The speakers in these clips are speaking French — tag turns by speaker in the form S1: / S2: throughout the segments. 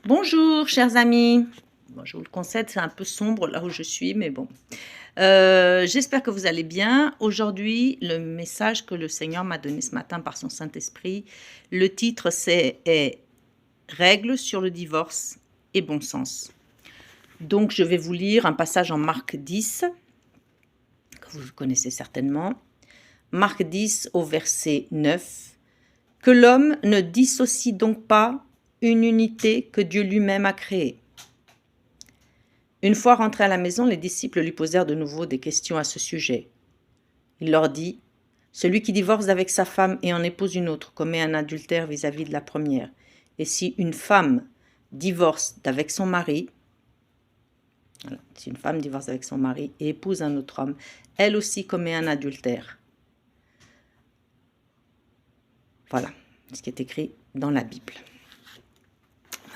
S1: Bonjour chers amis. Bon, je vous le concède, c'est un peu sombre là où je suis, mais bon. J'espère que vous allez bien. Aujourd'hui, le message que le Seigneur m'a donné ce matin par son Saint-Esprit, le titre est Règles sur le divorce et bon sens. Donc je vais vous lire un passage en Marc 10, que vous connaissez certainement. Marc 10 au verset 9. Que l'homme ne dissocie donc pas une unité que Dieu lui-même a créée. Une fois rentré à la maison, les disciples lui posèrent de nouveau des questions à ce sujet. Il leur dit, « Celui qui divorce avec sa femme et en épouse une autre commet un adultère vis-à-vis de la première. Et si une femme divorce d'avec son mari, si une femme divorce avec son mari et épouse un autre homme, elle aussi commet un adultère. » Voilà ce qui est écrit dans la Bible.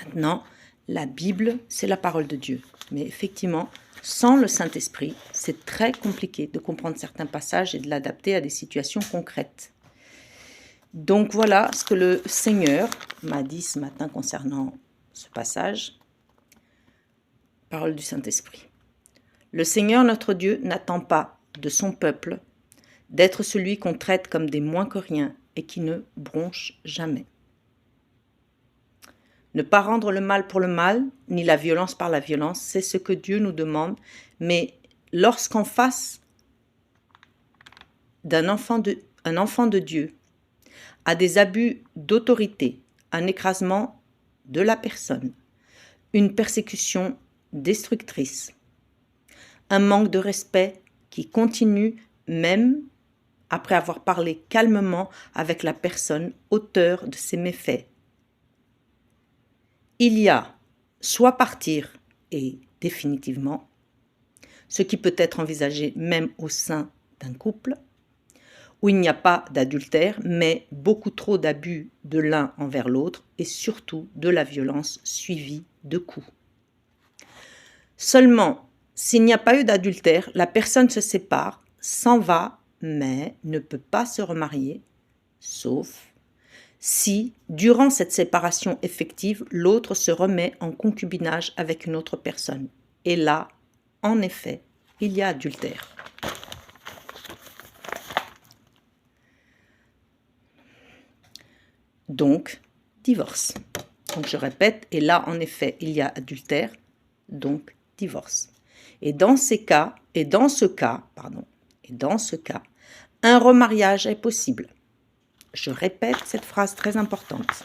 S1: Maintenant, la Bible, c'est la parole de Dieu. Mais effectivement, sans le Saint-Esprit, c'est très compliqué de comprendre certains passages et de l'adapter à des situations concrètes. Donc voilà ce que le Seigneur m'a dit ce matin concernant ce passage. Parole du Saint-Esprit. Le Seigneur notre Dieu n'attend pas de son peuple d'être celui qu'on traite comme des moins que rien et qui ne bronche jamais. Ne pas rendre le mal pour le mal, ni la violence par la violence, c'est ce que Dieu nous demande. Mais lorsqu'en face d'un enfant de Dieu a des abus d'autorité, un écrasement de la personne, une persécution destructrice, un manque de respect qui continue même après avoir parlé calmement avec la personne auteure de ces méfaits, il y a soit partir et définitivement, ce qui peut être envisagé même au sein d'un couple, où il n'y a pas d'adultère, mais beaucoup trop d'abus de l'un envers l'autre et surtout de la violence suivie de coups. Seulement, s'il n'y a pas eu d'adultère, la personne se sépare, s'en va, mais ne peut pas se remarier, sauf si, durant cette séparation effective, l'autre se remet en concubinage avec une autre personne. Et là, en effet, il y a adultère. Donc, divorce. Donc, je répète, et là, en effet, il y a adultère, donc divorce. Et dans ce cas, un remariage est possible. Je répète cette phrase très importante.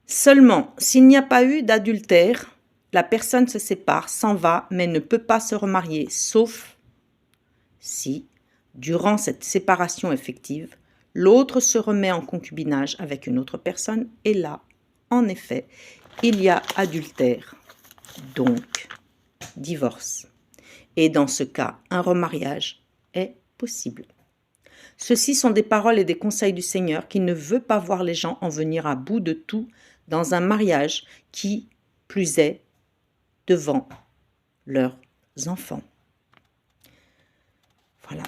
S1: Seulement, s'il n'y a pas eu d'adultère, la personne se sépare, s'en va, mais ne peut pas se remarier, sauf si, durant cette séparation effective, l'autre se remet en concubinage avec une autre personne, et là, en effet, il y a adultère, donc divorce. Et dans ce cas, un remariage est possible. Ceci sont des paroles et des conseils du Seigneur qui ne veut pas voir les gens en venir à bout de tout dans un mariage qui, plus est, devant leurs enfants. Voilà.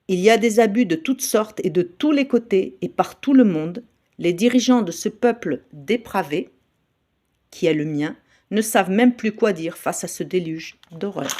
S1: Il y a des abus de toutes sortes et de tous les côtés et par tout le monde. Les dirigeants de ce peuple dépravé, qui est le mien, ne savent même plus quoi dire face à ce déluge d'horreur.